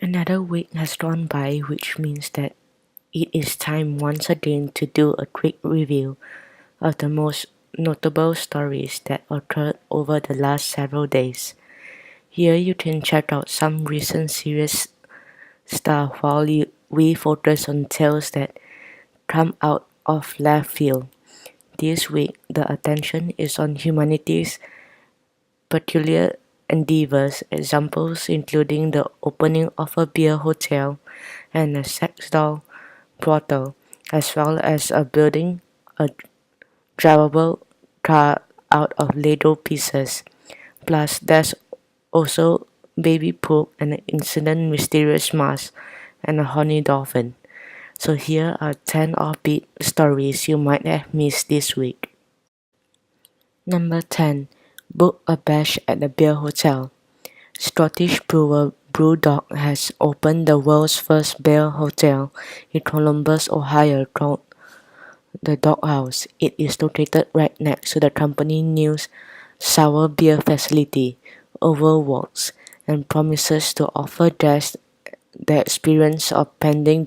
Another week has gone by, which means that it is time once again to do a quick review of the most notable stories that occurred over the last several days. Here you can check out some recent serious stuff while we focus on tales that come out of left field. This week, the attention is on humanity's peculiar endeavors, examples including the opening of a beer hotel and a sex doll brothel, as well as building a drivable car out of Lego pieces. Plus, there's also baby poop, an incident, mysterious mask, and a horny dolphin. So here are 10 offbeat stories you might have missed this week. Number 10. Book a bash at the beer hotel. Scottish brewer Brewdog has opened the world's first beer hotel in Columbus, Ohio called the Doghouse. It is located right next to the company's new sour beer facility, Overworks, and promises to offer guests the experience of spending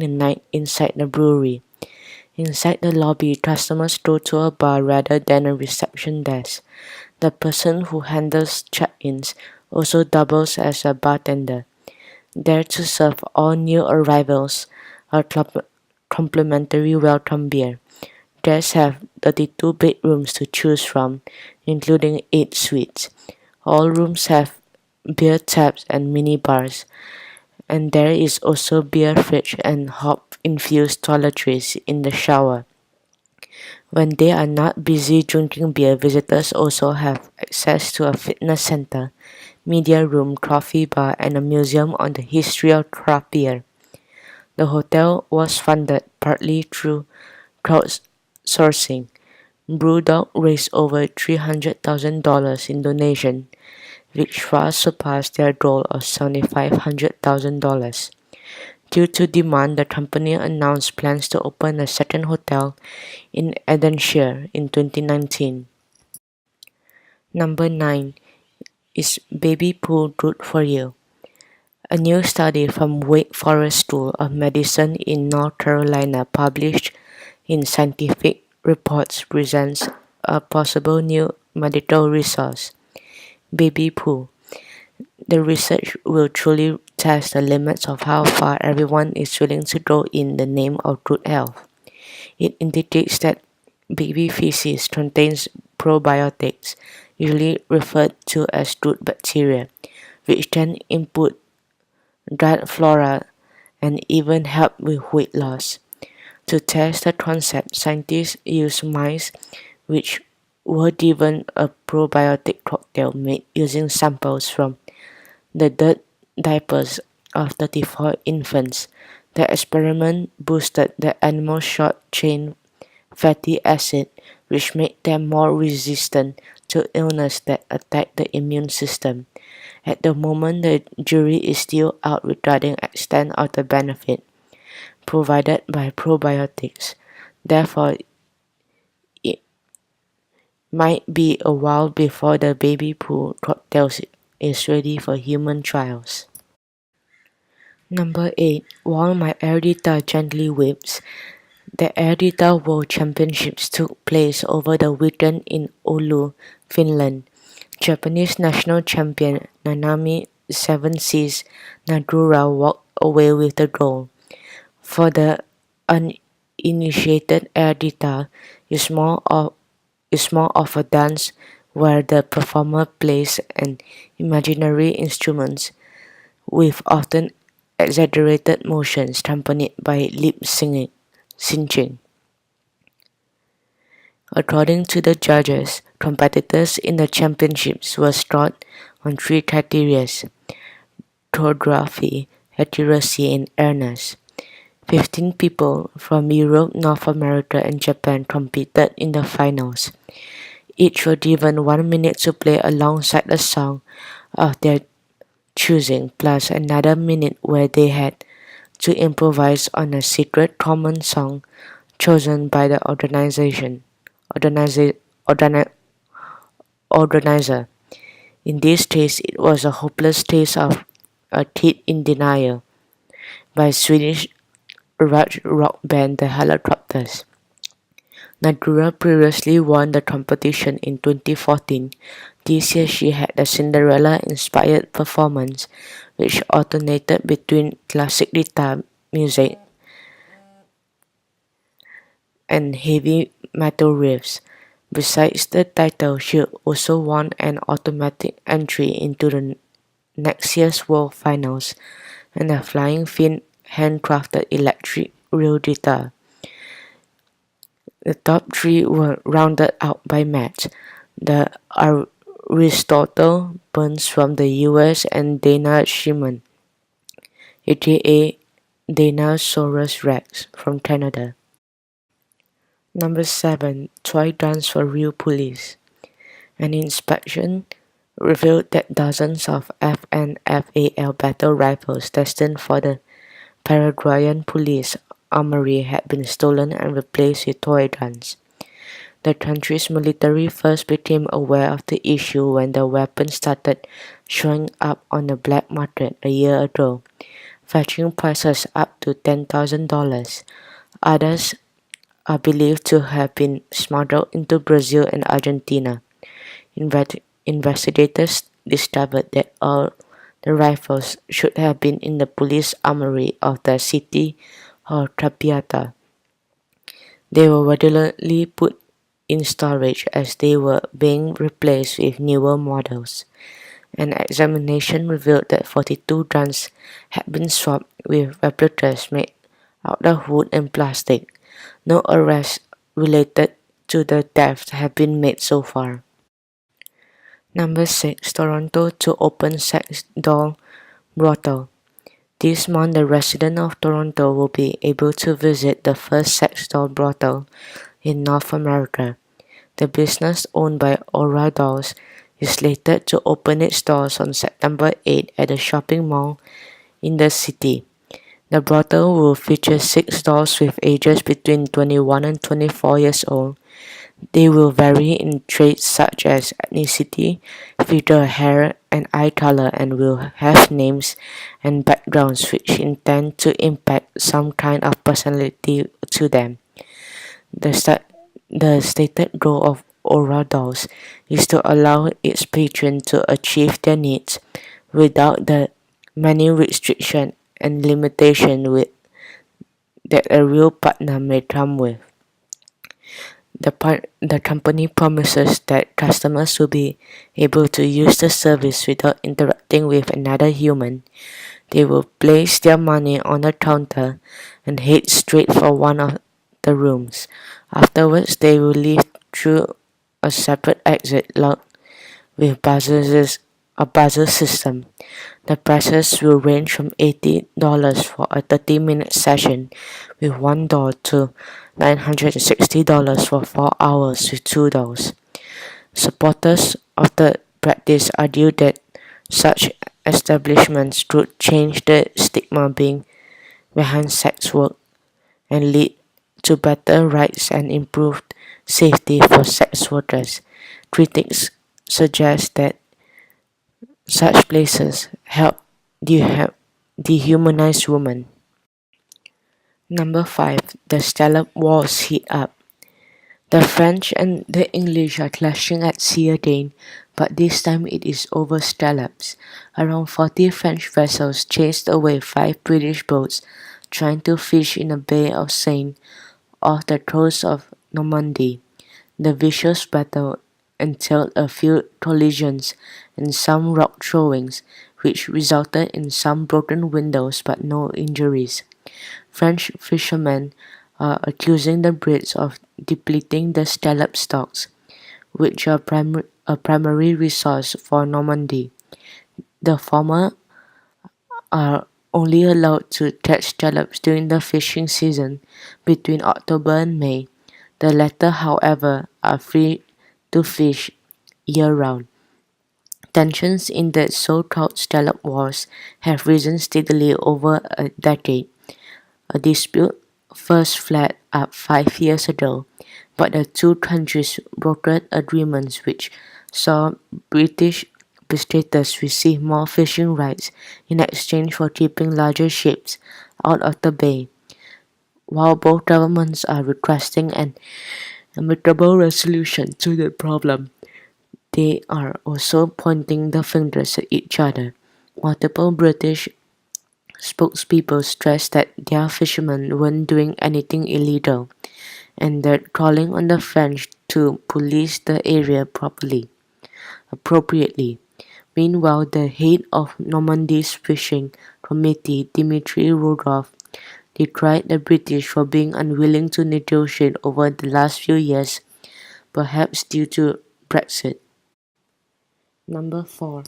the night inside the brewery. Inside the lobby, customers go to a bar rather than a reception desk. The person who handles check-ins also doubles as a bartender, there to serve all new arrivals a complimentary welcome beer. Guests have 32 bedrooms to choose from, including 8 suites. All rooms have beer taps and mini bars, and there is also beer fridge and hop-infused toiletries in the shower. When they are not busy drinking beer, visitors also have access to a fitness center, media room, coffee bar, and a museum on the history of craft beer. The hotel was funded partly through crowdsourcing. Brewdog raised over $300,000 in donation, which far surpassed their goal of $7,500,000. Due to demand, the company announced plans to open a second hotel in Edenshire in 2019. Number 9. Is baby poo good for you? A new study from Wake Forest School of Medicine in North Carolina published in Scientific Reports presents a possible new medical resource, baby poo. The research will truly test the limits of how far everyone is willing to go in the name of good health. It indicates that baby feces contains probiotics, usually referred to as good bacteria, which can improve gut flora and even help with weight loss. To test the concept, scientists used mice which were given a probiotic cocktail made using samples from the diapers of 34 infants. The experiment boosted the animal's short-chain fatty acid, which made them more resistant to illness that attack the immune system. At the moment, the jury is still out regarding extent of the benefit provided by probiotics. Therefore, it might be a while before the baby poo cocktail is ready for human trials. Number 8. While my air guitar gently weeps. The air guitar world championships took place over the weekend in Oulu, Finland. Japanese national champion Nanami Seven Seas Nagura walked away with the gold. For the uninitiated, air guitar is more of a dance where the performer plays an imaginary instrument with often exaggerated motions accompanied by lip-syncing. According to the judges, competitors in the championships were scored on 3 criteria: choreography, accuracy, and airness. 15 people from Europe, North America, and Japan competed in the finals. Each were given 1 minute to play alongside a song of their choosing, plus another minute where they had to improvise on a secret common song chosen by the organizer. In this case, it was a hopeless case of A Teeth in Denial by Swedish rock band The Helicopters. Nadura previously won the competition in 2014. This year she had a Cinderella-inspired performance which alternated between classic guitar music and heavy metal riffs. Besides the title, she also won an automatic entry into the next year's World Finals and a Flying Fin handcrafted electric real guitar. The top three were rounded out by Matt, the Aristotle Burns from the US and Dana Shimon, aka Danasaurus Rex from Canada. Number 7. Toy Guns for Real Police. An inspection revealed that dozens of FNFAL battle rifles destined for the Paraguayan police armory had been stolen and replaced with toy guns. The country's military first became aware of the issue when the weapon started showing up on the black market a year ago, fetching prices up to $10,000. Others are believed to have been smuggled into Brazil and Argentina. Investigators discovered that all the rifles should have been in the police armory of the city or Capiata. They were regularly put in storage as they were being replaced with newer models. An examination revealed that 42 guns had been swapped with replicas made out of wood and plastic. No arrests related to the theft have been made so far. Number 6. Toronto to open sex doll brothel. This month, the residents of Toronto will be able to visit the first sex doll brothel in North America. The business, owned by Aura Dolls, is slated to open its doors on September 8 at a shopping mall in the city. The brothel will feature 6 dolls with ages between 21 and 24 years old. They will vary in traits such as ethnicity, facial hair, and eye color, and will have names and backgrounds which intend to impact some kind of personality to them. The stated goal of Aura Dolls is to allow its patrons to achieve their needs without the many restrictions and limitations that a real partner may come with. The company promises that customers will be able to use the service without interacting with another human. They will place their money on a counter and head straight for one of the rooms. Afterwards, they will leave through a separate exit locked with a buzzer system. The prices will range from $80 for a 30-minute session with one doll to $960 for 4 hours with 2 dolls. Supporters of the practice argue that such establishments could change the stigma behind sex work and lead to better rights and improved safety for sex workers. Critics suggest that such places help dehumanize women. Number 5. The scallop wars heat up. The French and the English are clashing at sea again, but this time it is over scallops. Around 40 French vessels chased away 5 British boats trying to fish in the Bay of Seine off the coast of Normandy. The vicious battle entailed a few collisions and some rock throwings, which resulted in some broken windows but no injuries. French fishermen are accusing the Brits of depleting the scallop stocks, which are a primary resource for Normandy. The former are only allowed to catch scallops during the fishing season between October and May. The latter, however, are free to fish year-round. Tensions in the so-called scallop wars have risen steadily over a decade. A dispute first flared up 5 years ago, but the two countries brokered agreements which saw British perpetrators receive more fishing rights in exchange for keeping larger ships out of the bay. While both governments are requesting an amicable resolution to the problem, they are also pointing the fingers at each other. Multiple British spokespeople stressed that their fishermen weren't doing anything illegal, and that calling on the French to police the area appropriately. Meanwhile, the head of Normandy's fishing committee, Dimitri Rudolph, decried the British for being unwilling to negotiate over the last few years, perhaps due to Brexit. Number 4.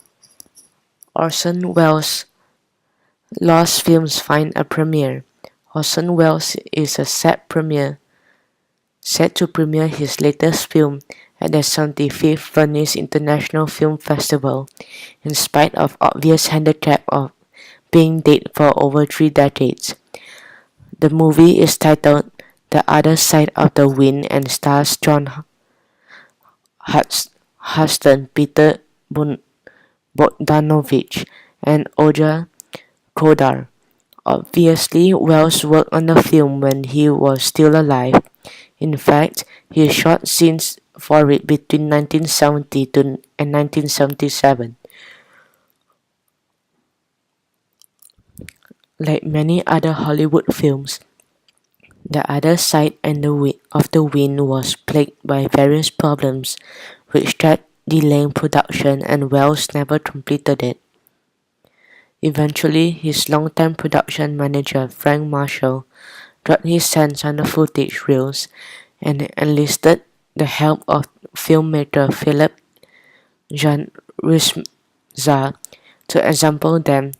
Orson Welles' Lost Films find a premiere. Orson Welles is set to premiere his latest film at the 75th Venice International Film Festival, in spite of obvious handicap of being dead for over 3 decades. The movie is titled The Other Side of the Wind and stars John Huston, Peter Bogdanovich, and Olga Kodar. Obviously, Welles worked on the film when he was still alive. In fact, he shot scenes for it between 1970 and 1977. Like many other Hollywood films, The Other Side of the Wind was plagued by various problems which kept delaying production, and Welles never completed it. Eventually, his longtime production manager Frank Marshall got his hands on the footage reels and enlisted the help of filmmaker Philip Jan Rizza to assemble them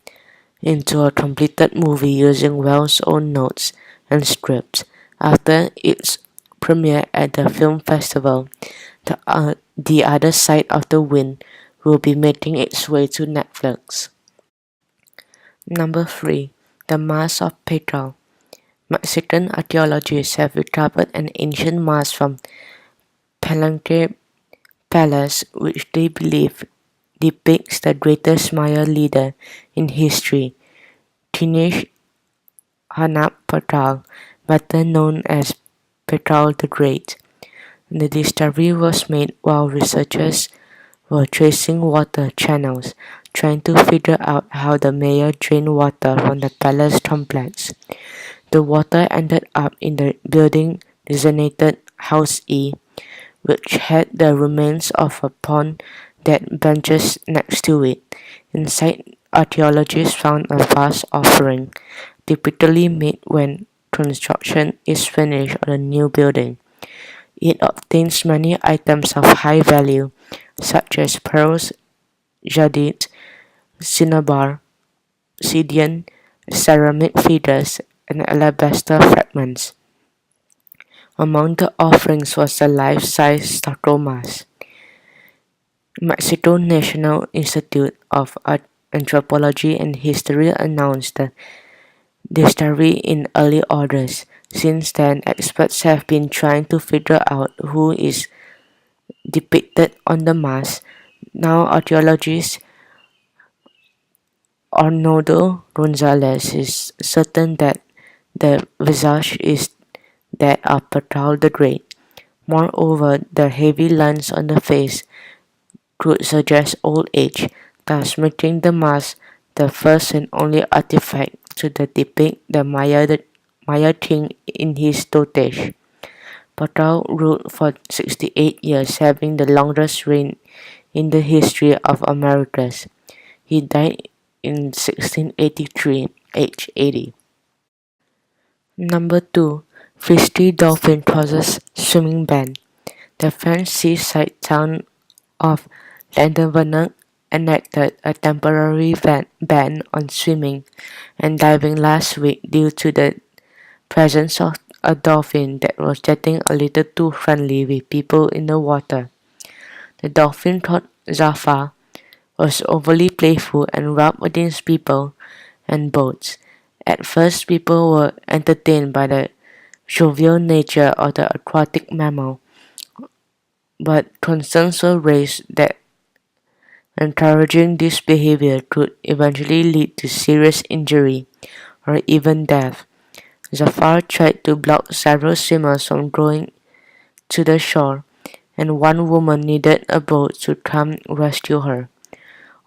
into a completed movie using Welles' own notes and scripts. After its premiere at the film festival, The Other Side of the Wind will be making its way to Netflix. Number 3. The Mask of Petrol. Mexican archaeologists have recovered an ancient mask from Palenque Palace which they believe depicts the greatest Maya leader in history, Tinish Hanap Patal, better known as Petal the Great. The discovery was made while researchers were tracing water channels, trying to figure out how the mayor drained water from the palace complex. The water ended up in the building designated House E, which had the remains of a pond that benches next to it. Inside, archaeologists found a vast offering, typically made when construction is finished on a new building. It obtains many items of high value, such as pearls, jadid, cinnabar, obsidian, ceramic figures, and alabaster fragments. Among the offerings was a life-size stucco mask. Mexico National Institute of Anthropology and History announced the discovery in early August. Since then, experts have been trying to figure out who is depicted on the mask. Now, archaeologist Arnoldo Gonzalez is certain that the visage is that of Petal the Great. Moreover, the heavy lines on the face could suggest old age, thus making the mask the first and only artifact to depict the Maya king in his dotage. Patal ruled for 68 years, having the longest reign in the history of Americas. He died in 1683, aged 80. Number 2. Frisky dolphin causes swimming ban. The French seaside town of Landerneau enacted a temporary ban on swimming and diving last week due to the presence of a dolphin that was getting a little too friendly with people in the water. The dolphin, called Zafar, was overly playful and rubbed against people and boats. At first, people were entertained by the jovial nature of the aquatic mammal, but concerns were raised that Encouraging this behavior could eventually lead to serious injury or even death. Zafar tried to block several swimmers from going to the shore, and one woman needed a boat to come rescue her.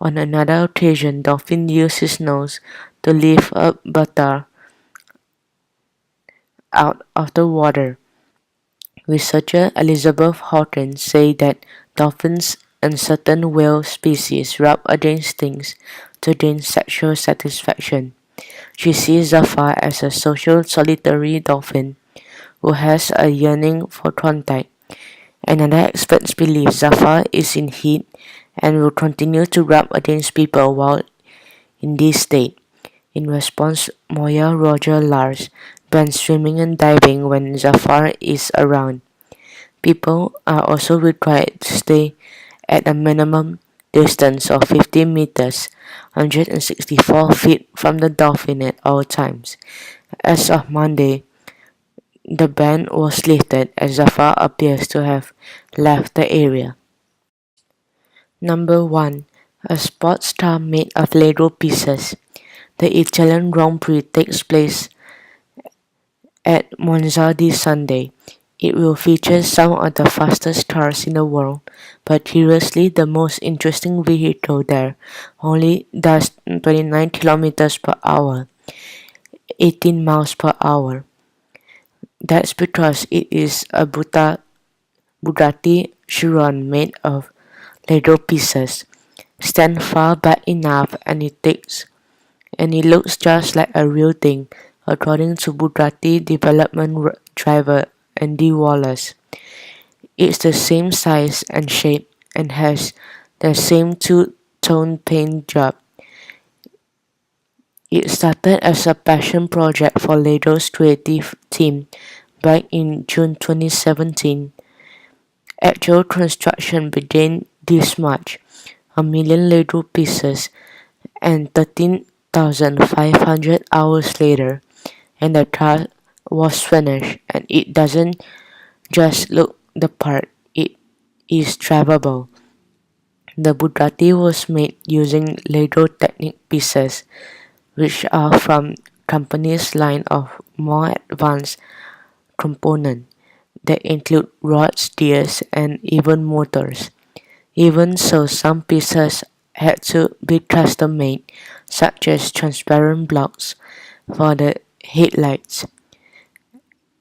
On another occasion, Dolphin used his nose to lift a butter out of the water. Researcher Elizabeth Horton said that dolphins and certain whale species rub against things to gain sexual satisfaction. She sees Zafar as a social solitary dolphin who has a yearning for contact. Another experts believe Zafar is in heat and will continue to rub against people while in this state. In response, Moya Roger Lars bans swimming and diving when Zafar is around. People are also required to stay at a minimum distance of 50 meters, 164 feet from the dolphin at all times. As of Monday, the ban was lifted as Zafar appears to have left the area. Number 1. A sports car made of Lego pieces. The Italian Grand Prix takes place at Monza this Sunday. It will feature some of the fastest cars in the world, but curiously the most interesting vehicle there only does 29 kilometers per hour, 18 miles per hour. That's because it is a Bugatti Chiron made of Lego pieces. Stand far back enough and it looks just like a real thing, according to Bugatti development driver Andy Wallace. It's the same size and shape and has the same two-tone paint job. It started as a passion project for Lego's creative team back in June 2017. Actual construction began this March. 1 million Lego pieces and 13,500 hours later, and the car was finished, and it doesn't just look the part, it is drivable. The Bugatti was made using Lego Technic pieces, which are from company's line of more advanced components that include rods, gears, and even motors. Even so, some pieces had to be custom made, such as transparent blocks for the headlights,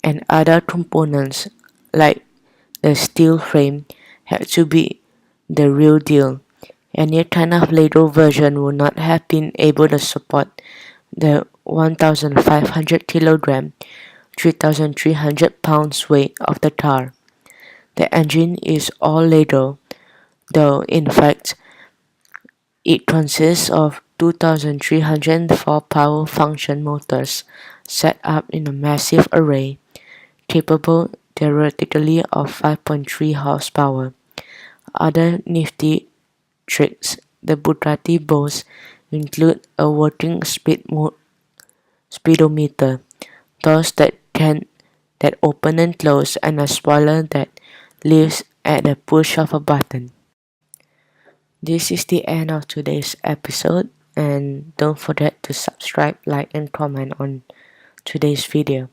and other components like the steel frame had to be the real deal. Any kind of Lego version would not have been able to support the 1,500 kilogram, 3,300 pounds weight of the car. The engine is all Lego, though in fact it consists of 2,304 power function motors set up in a massive array, capable theoretically of 5.3 horsepower. Other nifty tricks the Bugatti boasts include a working speedometer, doors that open and close, and a spoiler that lifts at the push of a button. This is the end of today's episode, and don't forget to subscribe, like, and comment on today's video.